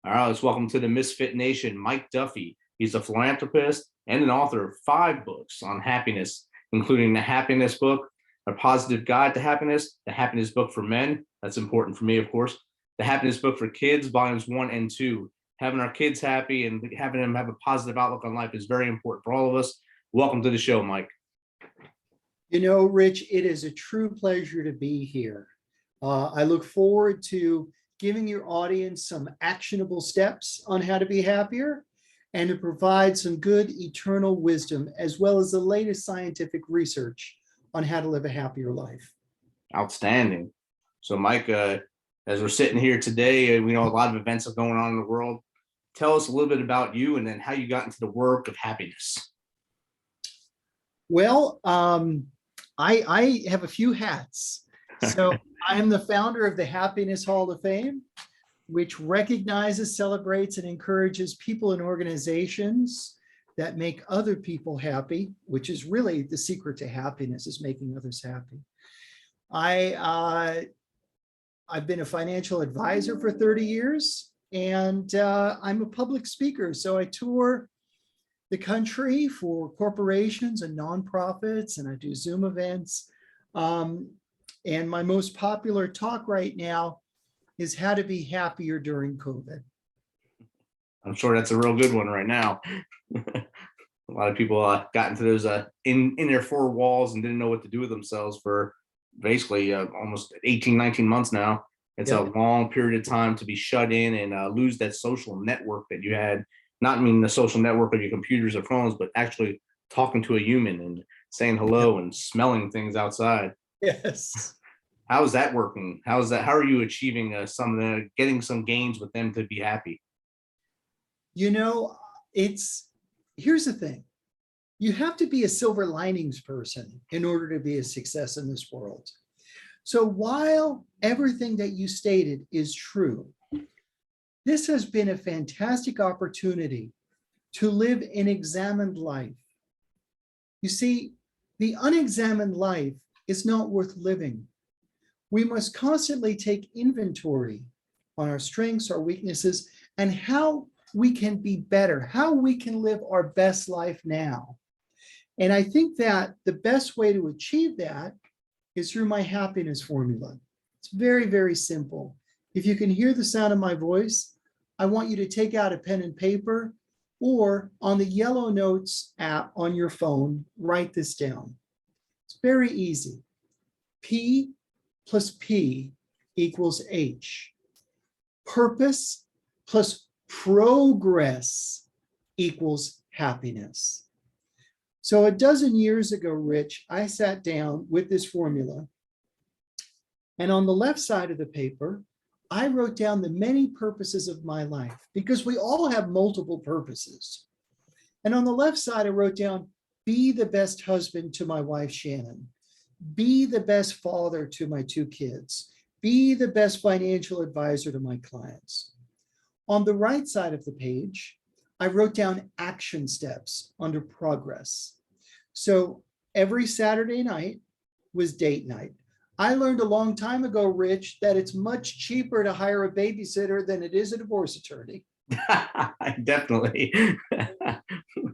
All right, let's welcome to the Misfit Nation, Mike Duffy. He's a philanthropist and an author of 5 books on happiness, including the Happiness Book, A Positive Guide to Happiness, the Happiness Book for Men. That's important for me, of course. The Happiness Book for Kids, volumes 1 and 2. Having our kids happy and having them have a positive outlook on life is very important for all of us. Welcome to the show, Mike. You know, Rich, it is a true pleasure to be here. I look forward to giving your audience some actionable steps on how to be happier and to provide some good eternal wisdom, as well as the latest scientific research on how to live a happier life. Outstanding. So, Mike, as we're sitting here today, we know a lot of events are going on in the world. Tell us a little bit about you and then how you got into the work of happiness. Well, I have a few hats. So I am the founder of the Happiness Hall of Fame, which recognizes, celebrates, and encourages people and organizations that make other people happy, which is really the secret to happiness, is making others happy. I've been a financial advisor for 30 years, and I'm a public speaker. So I tour the country for corporations and nonprofits, and I do Zoom events. And my most popular talk right now is how to be happier during COVID. I'm sure that's a real good one right now. A lot of people got into those in their 4 walls and didn't know what to do with themselves for basically almost 18, 19 months now. It's a long period of time to be shut in and lose that social network that you had. Not mean the social network of your computers or phones, but actually talking to a human and saying hello and smelling things outside. Yes. How is that working? How are you achieving getting some gains with them to be happy? You know, here's the thing. You have to be a silver linings person in order to be a success in this world. So while everything that you stated is true, this has been a fantastic opportunity to live an examined life. You see, the unexamined life is not worth living. We must constantly take inventory on our strengths, our weaknesses, and how we can be better, how we can live our best life now. And I think that the best way to achieve that is through my happiness formula. It's very, very simple. If you can hear the sound of my voice, I want you to take out a pen and paper, or on the Yellow Notes app on your phone, write this down. It's very easy. P plus P equals H. Purpose plus progress equals happiness. So a dozen years ago, Rich, I sat down with this formula, and on the left side of the paper, I wrote down the many purposes of my life, because we all have multiple purposes. And on the left side, I wrote down, be the best husband to my wife, Shannon. Be the best father to my 2 kids. Be the best financial advisor to my clients. On the right side of the page, I wrote down action steps under progress. So every Saturday night was date night. I learned a long time ago, Rich, that it's much cheaper to hire a babysitter than it is a divorce attorney. Definitely.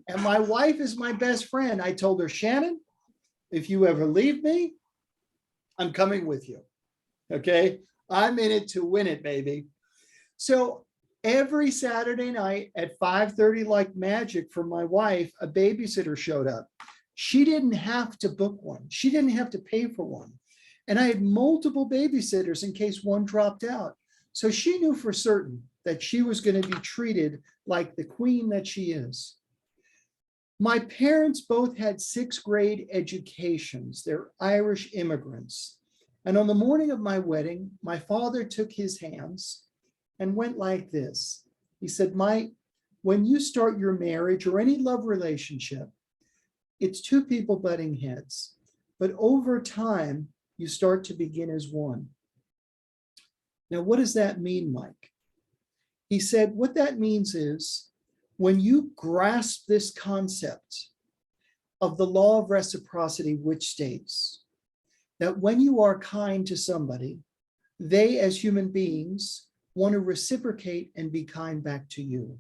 And my wife is my best friend. I told her, Shannon, if you ever leave me, I'm coming with you. Okay? I'm in it to win it, baby. So every Saturday night at 5:30, like magic for my wife, a babysitter showed up. She didn't have to book one. She didn't have to pay for one. And I had multiple babysitters in case one dropped out. So she knew for certain that she was going to be treated like the queen that she is. My parents both had 6th grade educations. They're Irish immigrants. And on the morning of my wedding, my father took his hands and went like this. He said, Mike, when you start your marriage or any love relationship, it's 2 people butting heads. But over time, you start to begin as one. Now, what does that mean, Mike? He said, what that means is when you grasp this concept of the law of reciprocity, which states that when you are kind to somebody, they as human beings want to reciprocate and be kind back to you.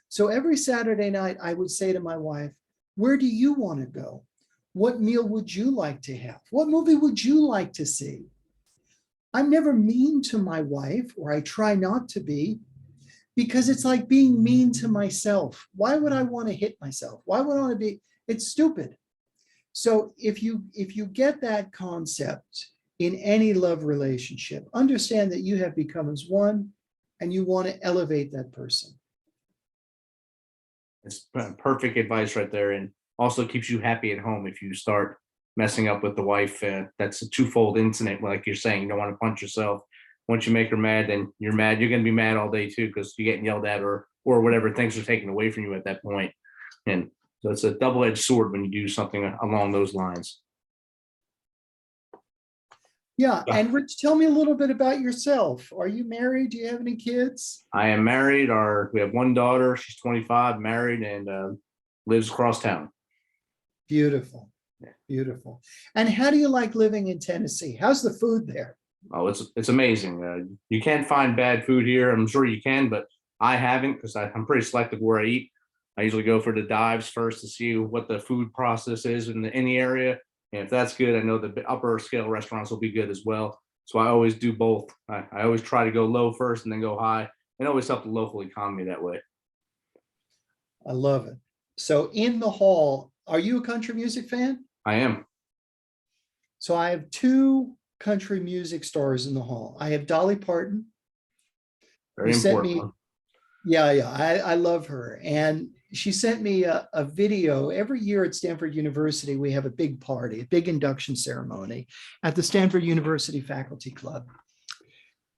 So every Saturday night, I would say to my wife, where do you want to go? What meal would you like to have? What movie would you like to see? I'm never mean to my wife, or I try not to be, because it's like being mean to myself. Why would I want to hit myself? Why would I want to be? It's stupid. So if you get that concept in any love relationship, understand that you have become as one and you want to elevate that person. It's perfect advice right there, and also keeps you happy at home. If you start messing up with the wife, that's a twofold incident. Like you're saying, you don't want to punch yourself. Once you make her mad, then you're mad. You're going to be mad all day too, because you're getting yelled at, or whatever things are taken away from you at that point. And so it's a double-edged sword when you do something along those lines. Yeah. And Rich, tell me a little bit about yourself. Are you married? Do you have any kids? I am married. We have one daughter. She's 25, married, and lives across town. Beautiful. Beautiful. And how do you like living in Tennessee? How's the food there? Oh, it's amazing. You can't find bad food here. I'm sure you can, but I haven't, because I'm pretty selective where I eat. I usually go for the dives first to see what the food process is in the area. And if that's good, I know the upper scale restaurants will be good as well. So I always do both. I always try to go low first and then go high, and always help the local economy that way. I love it. So in the hall, are you a country music fan? I am. So I have two country music stars in the hall. I have Dolly Parton. Very important. I love her. And she sent me a video. Every year at Stanford University, we have a big party, a big induction ceremony at the Stanford University Faculty Club.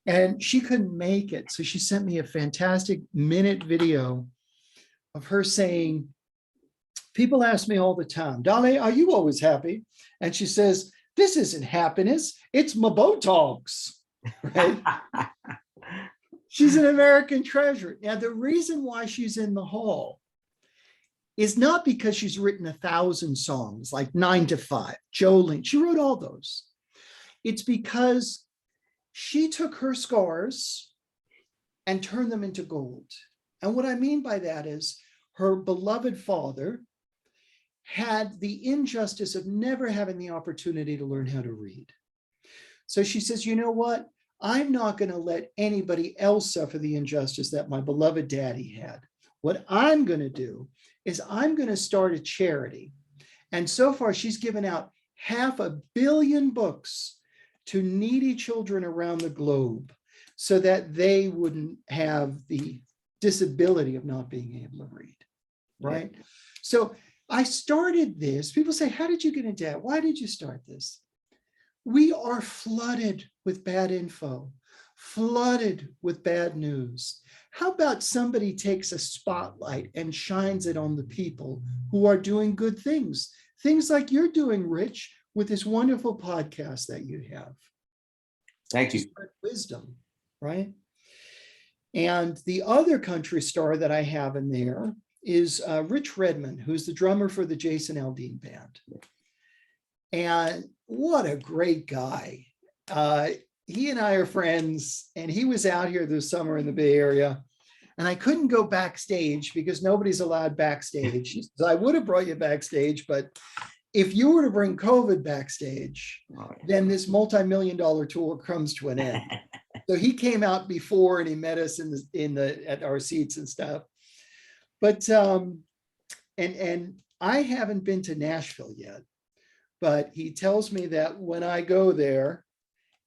And she couldn't make it. So she sent me a fantastic minute video of her saying, people ask me all the time, Dolly, are you always happy? And she says, this isn't happiness, it's my Botox, right? She's an American treasure. Now, the reason why she's in the hall is not because she's written 1,000 songs like 9 to 5, Jolene, she wrote all those. It's because she took her scars and turned them into gold. And what I mean by that is her beloved father had the injustice of never having the opportunity to learn how to read. So she says, you know what? I'm not going to let anybody else suffer the injustice that my beloved daddy had. What I'm going to do is I'm going to start a charity. And so far, she's given out 500 million books to needy children around the globe so that they wouldn't have the disability of not being able to read, right? Yeah. So I started this. People say, how did you get into that? Why did you start this? We are flooded with bad info, flooded with bad news. How about somebody takes a spotlight and shines it on the people who are doing good things? Things like you're doing, Rich, with this wonderful podcast that you have. Thank you. Wisdom, right? And the other country star that I have in there is Rich Redmond, who's the drummer for the Jason Aldean Band. And what a great guy. He and I are friends, and he was out here this summer in the Bay Area, and I couldn't go backstage because nobody's allowed backstage. He says, I would have brought you backstage, but if you were to bring COVID backstage, then this multi-million-dollar tour comes to an end. So he came out before and he met us at our seats and stuff. But and I haven't been to Nashville yet, but he tells me that when I go there,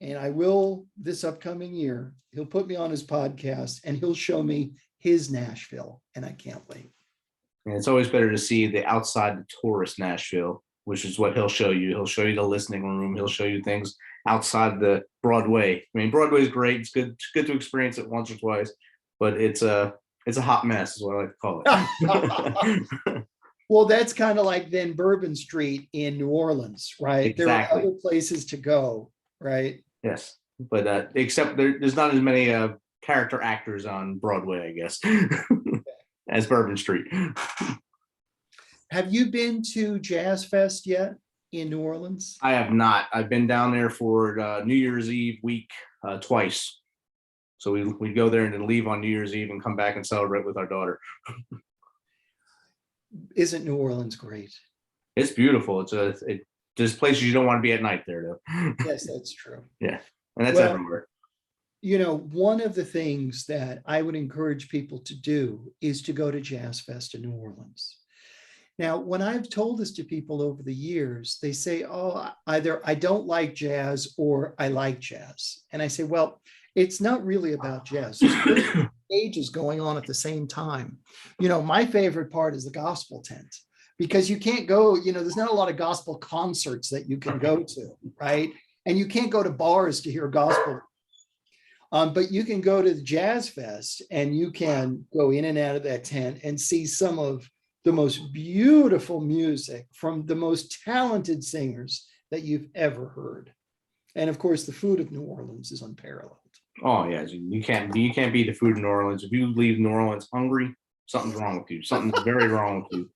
and I will this upcoming year, he'll put me on his podcast and he'll show me his Nashville, and I can't wait. And it's always better to see the outside the tourist Nashville, which is what he'll show you. He'll show you the listening room. He'll show you things outside the Broadway. I mean, Broadway is great. It's good to experience it once or twice, but it's a hot mess is what I like to call it. Well, that's kind of like then Bourbon Street in New Orleans, right? Exactly. There are other places to go, right? Yes, but except there's not as many character actors on Broadway, I guess, as Bourbon Street. Have you been to Jazz Fest yet in New Orleans? I have not. I've been down there for New Year's Eve week twice. So we'd go there and then leave on New Year's Eve and come back and celebrate with our daughter. Isn't New Orleans great? It's beautiful. There's places you don't want to be at night there, though. Yes, that's true. Yeah, and that's Well, everywhere. One of the things that I would encourage people to do is to go to Jazz Fest in New Orleans. Now, when I've told this to people over the years, they say, oh, either I don't like jazz or I like jazz. And I say, well, it's not really about jazz. Stage is going on at the same time. My favorite part is the gospel tent, because you can't go, there's not a lot of gospel concerts that you can go to, right? And you can't go to bars to hear gospel. But you can go to the Jazz Fest and you can go in and out of that tent and see some of the most beautiful music from the most talented singers that you've ever heard. And of course, the food of New Orleans is unparalleled. Oh yeah, you can't beat the food in New Orleans. If you leave New Orleans hungry, something's wrong with you. Something's very wrong with you.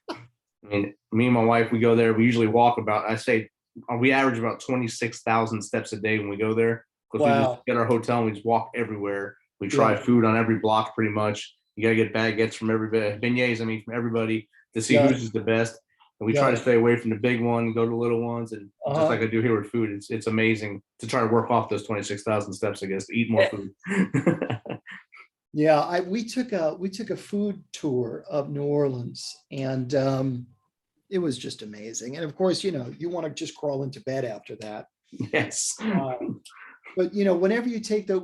I mean, me and my wife, we go there. We usually walk we average about 26,000 steps a day when we go there. Because we just get our hotel and we just walk everywhere. We try food on every block pretty much. You got to get baguettes from everybody, beignets, from everybody to see who's is the best. And we try to stay away from the big one, go to little ones. And just like I do here with food, it's amazing to try to work off those 26,000 steps, I guess, to eat more food. Yeah, we took a food tour of New Orleans, and it was just amazing. And of course, you want to just crawl into bed after that. Yes. But whenever we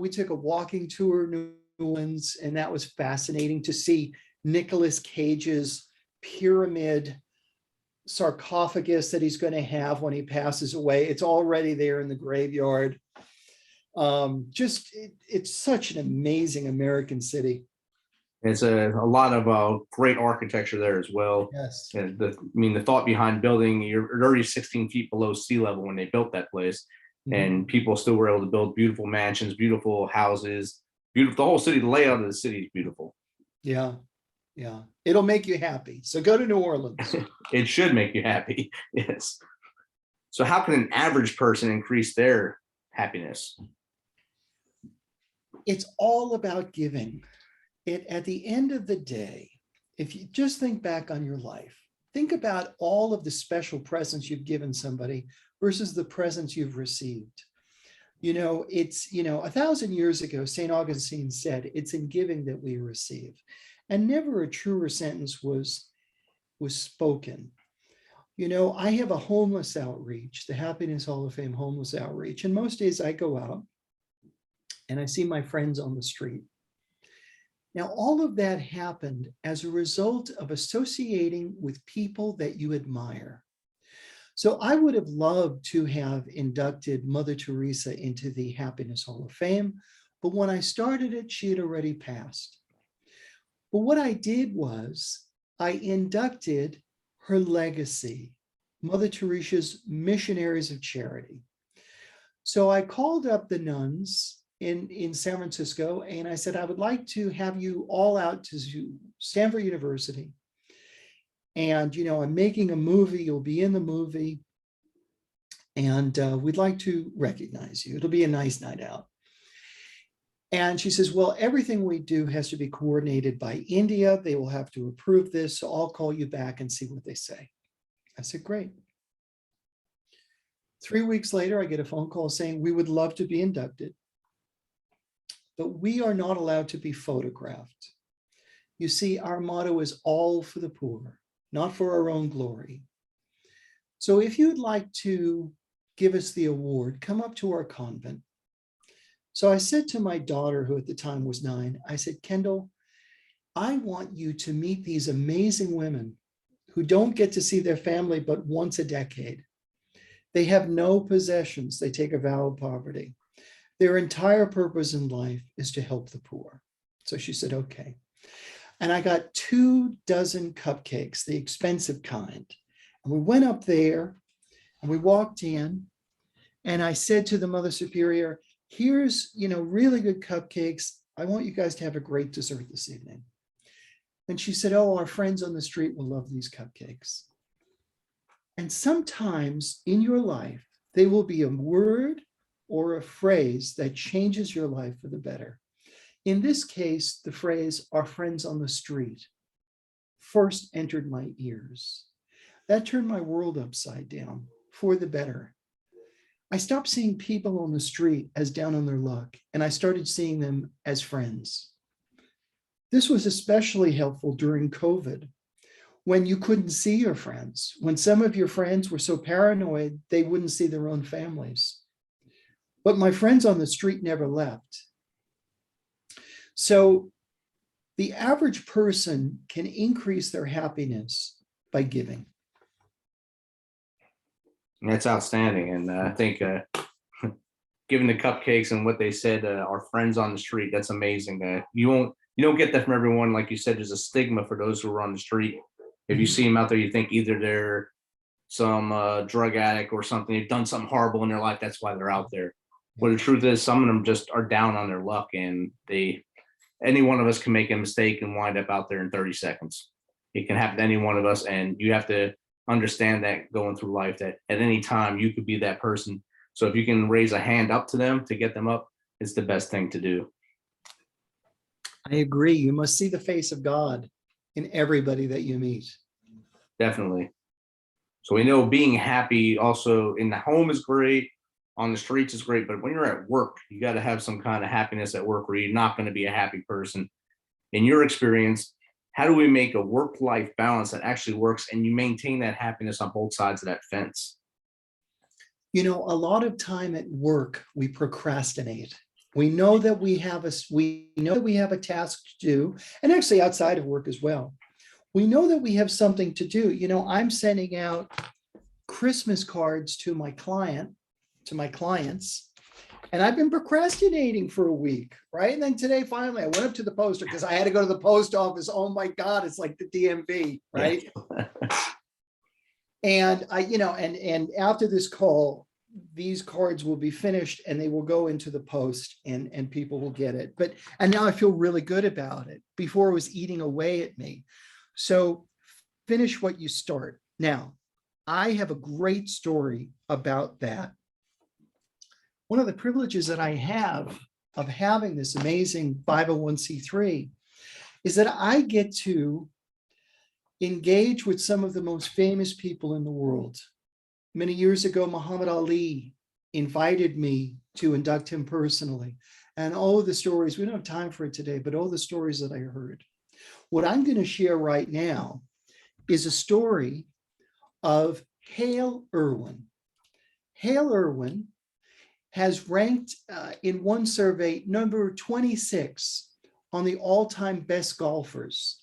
took a walking tour of New Orleans, and that was fascinating to see Nicolas Cage's pyramid sarcophagus that he's going to have when he passes away. It's already there in the graveyard. It's such an amazing American city. It's a lot of great architecture there as well. Yes. And the thought behind building, you're already 16 feet below sea level when they built that place. And people still were able to build beautiful mansions, beautiful houses, beautiful. The whole city, the layout of the city is beautiful. Yeah. Yeah. It'll make you happy. So go to New Orleans. It should make you happy. Yes. So how can an average person increase their happiness? It's all about giving. At the end of the day, if you just think back on your life, think about all of the special presents you've given somebody versus the presents you've received. It's 1,000 years ago, St. Augustine said, it's in giving that we receive. And never a truer sentence was spoken. I have a homeless outreach, the Happiness Hall of Fame homeless outreach. And most days I go out and I see my friends on the street. Now, all of that happened as a result of associating with people that you admire. So I would have loved to have inducted Mother Teresa into the Happiness Hall of Fame, but when I started it, she had already passed. But what I did was I inducted her legacy, Mother Teresa's Missionaries of Charity. So I called up the nuns in San Francisco and I said, I would like to have you all out to Stanford University. And, I'm making a movie, you'll be in the movie, and we'd like to recognize you. It'll be a nice night out. And she says, well, everything we do has to be coordinated by India. They will have to approve this. So I'll call you back and see what they say. I said, great. 3 weeks later, I get a phone call saying, we would love to be inducted, but we are not allowed to be photographed. You see, our motto is all for the poor, not for our own glory. So if you'd like to give us the award, come up to our convent. So I said to my daughter, who at the time was 9, I said, Kendall, I want you to meet these amazing women who don't get to see their family but once a decade. They have no possessions. They take a vow of poverty. Their entire purpose in life is to help the poor. So she said, okay. And I got 24 cupcakes, the expensive kind. And we went up there and we walked in and I said to the Mother Superior, here's, really good cupcakes. I want you guys to have a great dessert this evening. And she said, oh, our friends on the street will love these cupcakes. And sometimes in your life, they will be a word or a phrase that changes your life for the better. In this case, the phrase, "our friends on the street," first entered my ears. That turned my world upside down for the better. I stopped seeing people on the street as down on their luck, and I started seeing them as friends. This was especially helpful during COVID, when you couldn't see your friends, when some of your friends were so paranoid they wouldn't see their own families. But my friends on the street never left. So the average person can increase their happiness by giving. That's outstanding. And I think given the cupcakes and what they said, our friends on the street, that's amazing. You don't get that from everyone. Like you said, there's a stigma for those who are on the street. If you see them out there, you think either they're some drug addict or something, they've done something horrible in their life. That's why they're out there. Well, the truth is, some of them just are down on their luck, and any one of us can make a mistake and wind up out there in 30 seconds. It can happen to any one of us, and you have to understand that going through life, that at any time you could be that person. So if you can raise a hand up to them to get them up, it's the best thing to do. I agree. You must see the face of God in everybody that you meet. Definitely. So we know being happy also in the home is great, on the streets is great, but when you're at work, you got to have some kind of happiness at work, or you're not going to be a happy person. In your experience, how do we make a work-life balance that actually works and you maintain that happiness on both sides of that fence? You know, a lot of time at work, we procrastinate. We know that we have a task to do, and actually outside of work as well. We know that we have something to do. You know, I'm sending out Christmas cards to my clients, and I've been procrastinating for a week, right? And then today, finally, I went up to the poster because I had to go to the post office. Oh my God, it's like the DMV, right? Yeah. And and after this call, these cards will be finished and they will go into the post and people will get it. And now I feel really good about it. Before it was eating away at me. So finish what you start. Now, I have a great story about that. One of the privileges that I have of having this amazing 501c3 is that I get to engage with some of the most famous people in the world. Many years ago, Muhammad Ali invited me to induct him personally. And all of the stories, we don't have time for it today, but all the stories that I heard. What I'm going to share right now is a story of Hale Irwin. Hale Irwin has ranked in one survey number 26 on the all-time best golfers.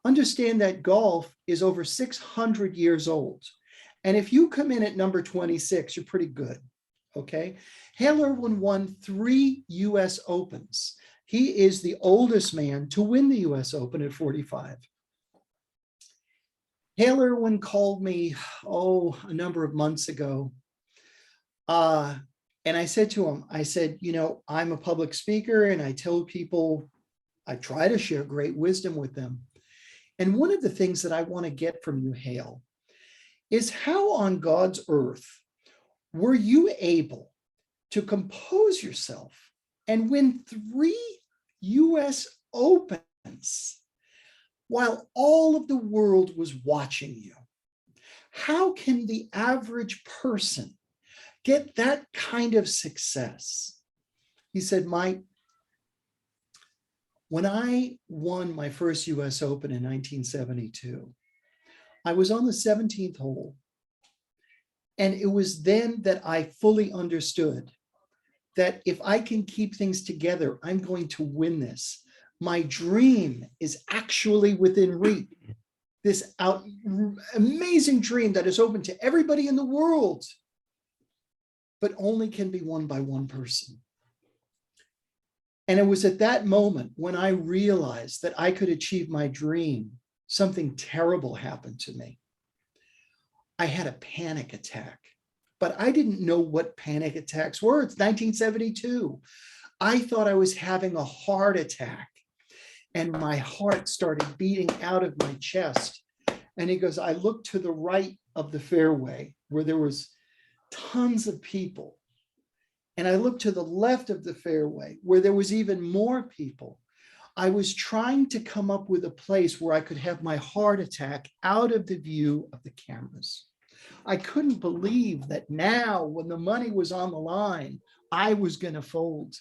Understand that golf is over 600 years old. And if you come in at number 26, you're pretty good, okay? Hale Irwin won 3 US Opens. He is the oldest man to win the US Open at 45. Hale Irwin called me, a number of months ago. And I said to him, I'm a public speaker and I tell people, I try to share great wisdom with them. And one of the things that I want to get from you, Hale, is how on God's earth were you able to compose yourself and win 3 US Opens while all of the world was watching you? How can the average person get that kind of success? He said, Mike, when I won my first US Open in 1972, I was on the 17th hole. And it was then that I fully understood that if I can keep things together, I'm going to win this. My dream is actually within reach. This amazing dream that is open to everybody in the world, but only can be won by one person. And it was at that moment when I realized that I could achieve my dream, something terrible happened to me. I had a panic attack, but I didn't know what panic attacks were. It's 1972. I thought I was having a heart attack, and my heart started beating out of my chest. And he goes, I looked to the right of the fairway where there was tons of people. and I looked to the left of the fairway where there was even more people. I was trying to come up with a place where I could have my heart attack out of the view of the cameras. I couldn't believe that now, when the money was on the line, I was going to fold,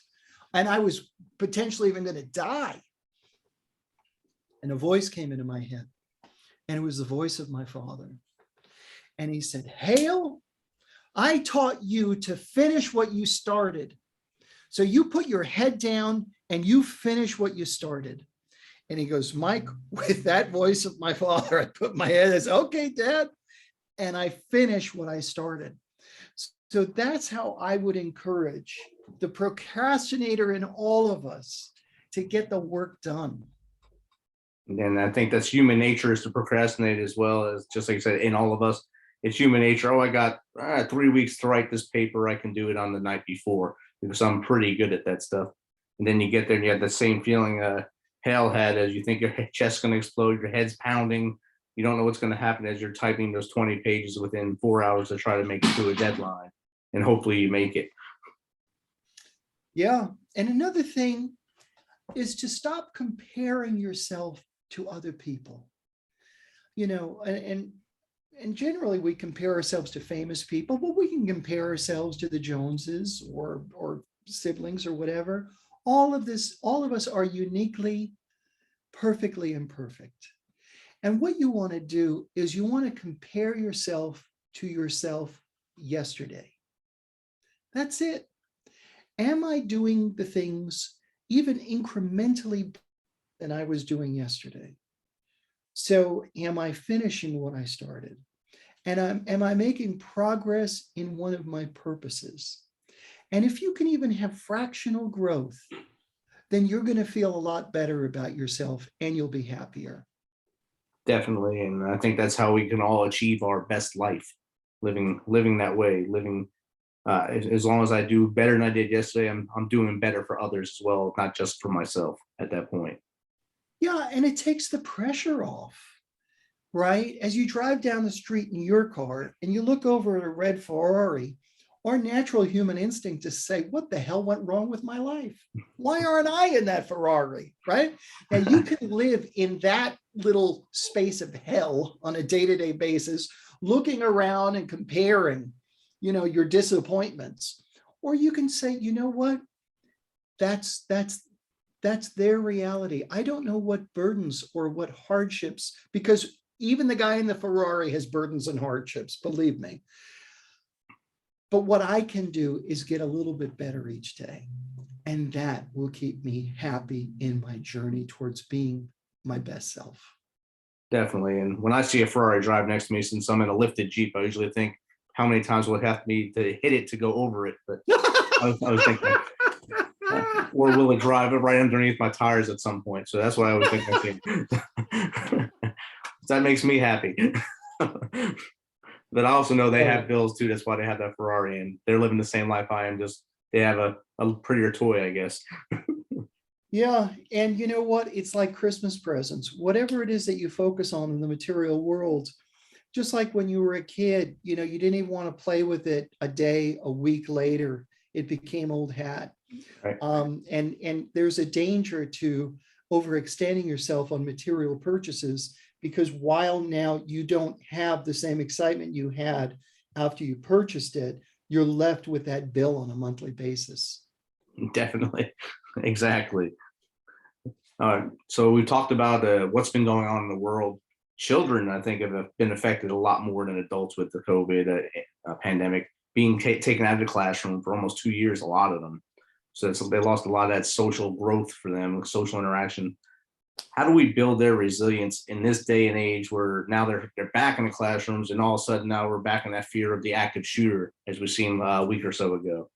and I was potentially even going to die. And a voice came into my head, and it was the voice of my father. And he said, Hale, I taught you to finish what you started. So you put your head down and you finish what you started. And he goes, Mike, with that voice of my father, I put my head, I said, okay, Dad. And I finished what I started. So that's how I would encourage the procrastinator in all of us to get the work done. And I think that's human nature, is to procrastinate, as well as, just like you said, in all of us. It's human nature. Oh, I got 3 weeks to write this paper. I can do it on the night before because I'm pretty good at that stuff. And then you get there and you have the same feeling Hale had, as you think your chest's going to explode, your head's pounding. You don't know what's going to happen as you're typing those 20 pages within 4 hours to try to make it to a deadline. And hopefully you make it. Yeah. And another thing is to stop comparing yourself to other people. And generally we compare ourselves to famous people, but we can compare ourselves to the Joneses or siblings or whatever. All of us are uniquely, perfectly imperfect. And what you want to do is you want to compare yourself to yourself yesterday. That's it. Am I doing the things even incrementally than I was doing yesterday? So am I finishing what I started? And am I making progress in one of my purposes? And if you can even have fractional growth, then you're going to feel a lot better about yourself and you'll be happier. Definitely. And I think that's how we can all achieve our best life, living that way, living as long as I do better than I did yesterday, I'm doing better for others as well, not just for myself at that point. Yeah, and it takes the pressure off, right? As you drive down the street in your car and you look over at a red Ferrari, our natural human instinct is to say, what the hell went wrong with my life? Why aren't I in that Ferrari, right? Now you can live in that little space of hell on a day-to-day basis, looking around and comparing, your disappointments. Or you can say, you know what? That's their reality. I don't know what burdens or what hardships, because even the guy in the Ferrari has burdens and hardships, believe me. But what I can do is get a little bit better each day. And that will keep me happy in my journey towards being my best self. Definitely. And when I see a Ferrari drive next to me, since I'm in a lifted Jeep, I usually think, how many times will it have me to hit it to go over it? But I was thinking, or will it drive it right underneath my tires at some point? So that's what I always think. That makes me happy. But I also know they have bills too. That's why they have that Ferrari, and they're living the same life I am. Just they have a prettier toy, I guess. Yeah. And you know what? It's like Christmas presents. Whatever it is that you focus on in the material world, just like when you were a kid, you didn't even want to play with it a week later, it became old hat. Right. And there's a danger to overextending yourself on material purchases, because while now you don't have the same excitement you had after you purchased it, you're left with that bill on a monthly basis. Definitely. Exactly. So we talked about what's been going on in the world. Children, I think, have been affected a lot more than adults with the COVID pandemic, being taken out of the classroom for almost 2 years, a lot of them. So they lost a lot of that social growth for them, social interaction. How do we build their resilience in this day and age where now they're back in the classrooms, and all of a sudden now we're back in that fear of the active shooter, as we've seen a week or so ago?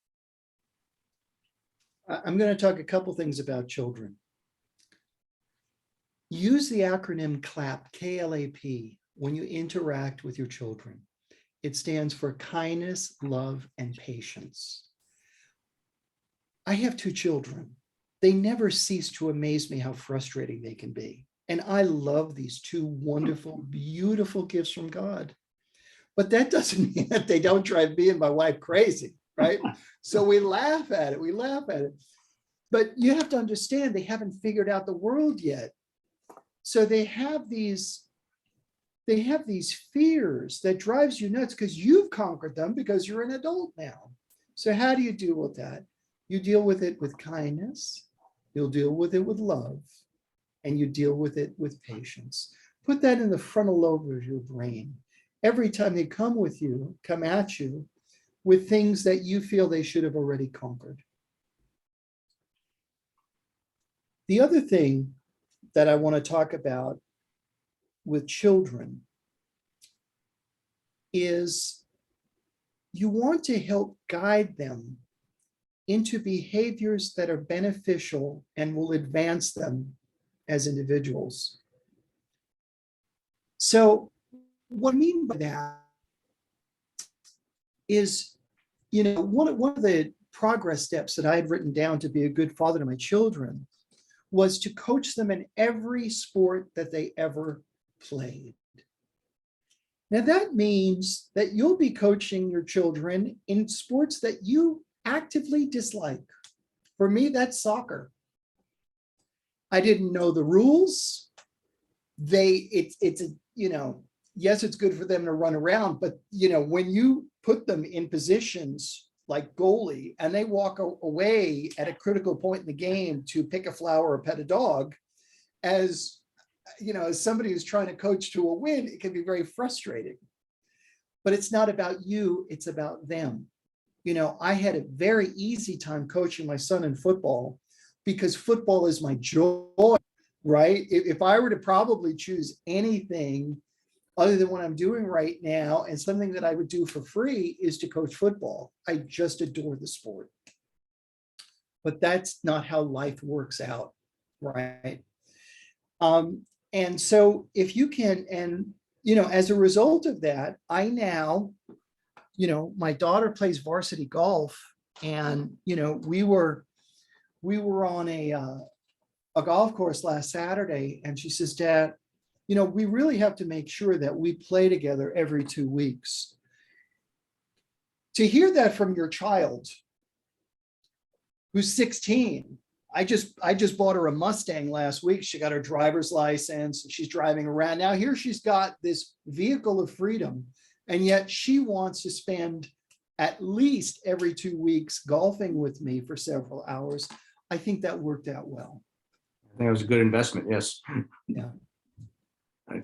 I'm going to talk a couple things about children. Use the acronym Klap, K-L-A-P, when you interact with your children. It stands for kindness, love, and patience. I have 2 children. They never cease to amaze me how frustrating they can be. And I love these 2 wonderful, beautiful gifts from God. But that doesn't mean that they don't drive me and my wife crazy, right? So we laugh at it. But you have to understand they haven't figured out the world yet. So they have these fears that drives you nuts because you've conquered them because you're an adult now. So how do you deal with that? You deal with it with kindness, you'll deal with it with love, and you deal with it with patience. Put that in the frontal lobe of your brain. Every time they come at you with things that you feel they should have already conquered. The other thing that I want to talk about with children is you want to help guide them into behaviors that are beneficial and will advance them as individuals. So what I mean by that is, one of the progress steps that I had written down to be a good father to my children was to coach them in every sport that they ever played. Now that means that you'll be coaching your children in sports that you actively dislike. For me, that's soccer. I didn't know the rules. Yes, it's good for them to run around, but when you put them in positions like goalie and they walk away at a critical point in the game to pick a flower or pet a dog, as somebody who's trying to coach to a win, it can be very frustrating. But it's not about you, it's about them. I had a very easy time coaching my son in football because football is my joy, right? If I were to probably choose anything other than what I'm doing right now, and something that I would do for free, is to coach football. I just adore the sport. But that's not how life works out, right? And so if you can, and as a result of that, I now, my daughter plays varsity golf, and we were on a golf course last Saturday, and she says, Dad, we really have to make sure that we play together every 2 weeks. To hear that from your child who's 16, I just bought her a Mustang last week. She got her driver's license. She's driving around. Now here she's got this vehicle of freedom, and yet she wants to spend at least every 2 weeks golfing with me for several hours. I think that worked out well. I think it was a good investment. Yes. Yeah.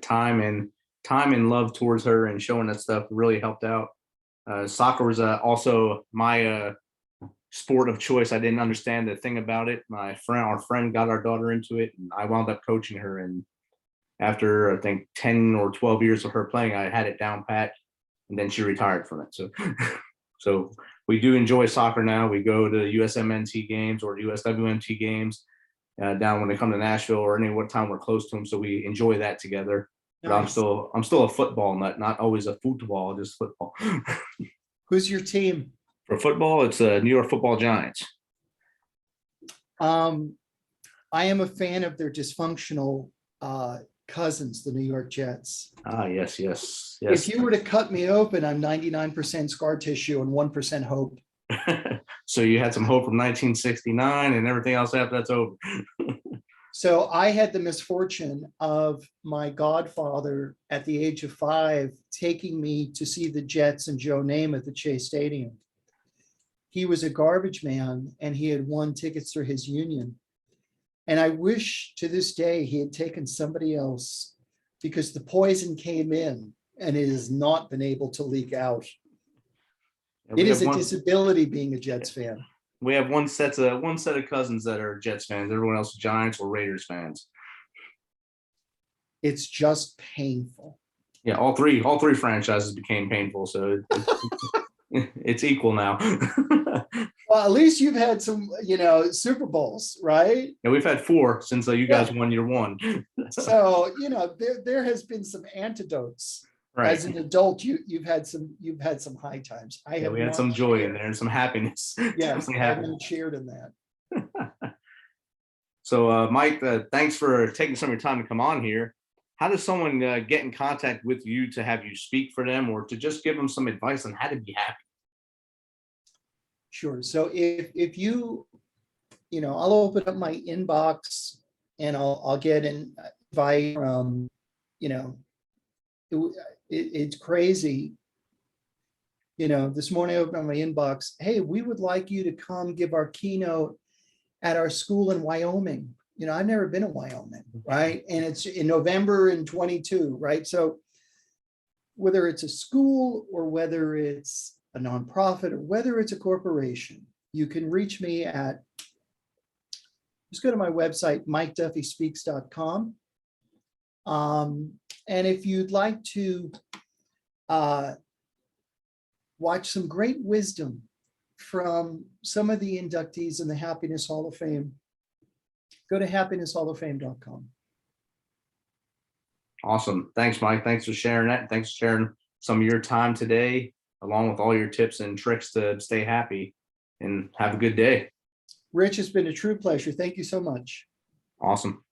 Time and love towards her and showing that stuff really helped out. Soccer was also my sport of choice. I didn't understand the thing about it. Our friend got our daughter into it, and I wound up coaching her. And after I think 10 or 12 years of her playing, I had it down pat, and then she retired from it. So we do enjoy soccer now. We go to USMNT games or USWMT games down when they come to Nashville or any what time we're close to them. So we enjoy that together. But Nice. I'm still a football nut, not always a football, just football. Who's your team? For football, it's the New York Football Giants. I am a fan of their dysfunctional cousins, the New York Jets. Yes. If you were to cut me open, I'm 99% scar tissue and 1% hope. So you had some hope from 1969 and everything else after that's over. So I had the misfortune of my godfather at the age of 5 taking me to see the Jets and Joe Namath at the Chase Stadium. He was a garbage man and he had won tickets through his union. And I wish to this day he had taken somebody else, because the poison came in and it has not been able to leak out. It is a disability being a Jets fan. We have one set of cousins that are Jets fans. Everyone else is Giants or Raiders fans. It's just painful. Yeah, all three franchises became painful, so it's equal now. Well, at least you've had some, Super Bowls, right? Yeah, we've had 4 since you guys won year 1. So there has been some antidotes. Right. As an adult, you've had some high times. We had some joy in there and some happiness. Yes, I haven't cheered in that. So, Mike, thanks for taking some of your time to come on here. How does someone get in contact with you to have you speak for them, or to just give them some advice on how to be happy? Sure. So if you, I'll open up my inbox and I'll get an invite from, you know, it's crazy. This morning I opened up my inbox. Hey, we would like you to come give our keynote at our school in Wyoming. I've never been in Wyoming, right? And it's in November in 22, right? So whether it's a school or whether it's a nonprofit or whether it's a corporation, you can reach me at, just go to my website, mikeduffyspeaks.com. And if you'd like to watch some great wisdom from some of the inductees in the Happiness Hall of Fame, go to happinesshalloffame.com. Awesome. Thanks, Mike. Thanks for sharing that. Thanks for sharing some of your time today, along with all your tips and tricks to stay happy, and have a good day. Rich, it's been a true pleasure. Thank you so much. Awesome.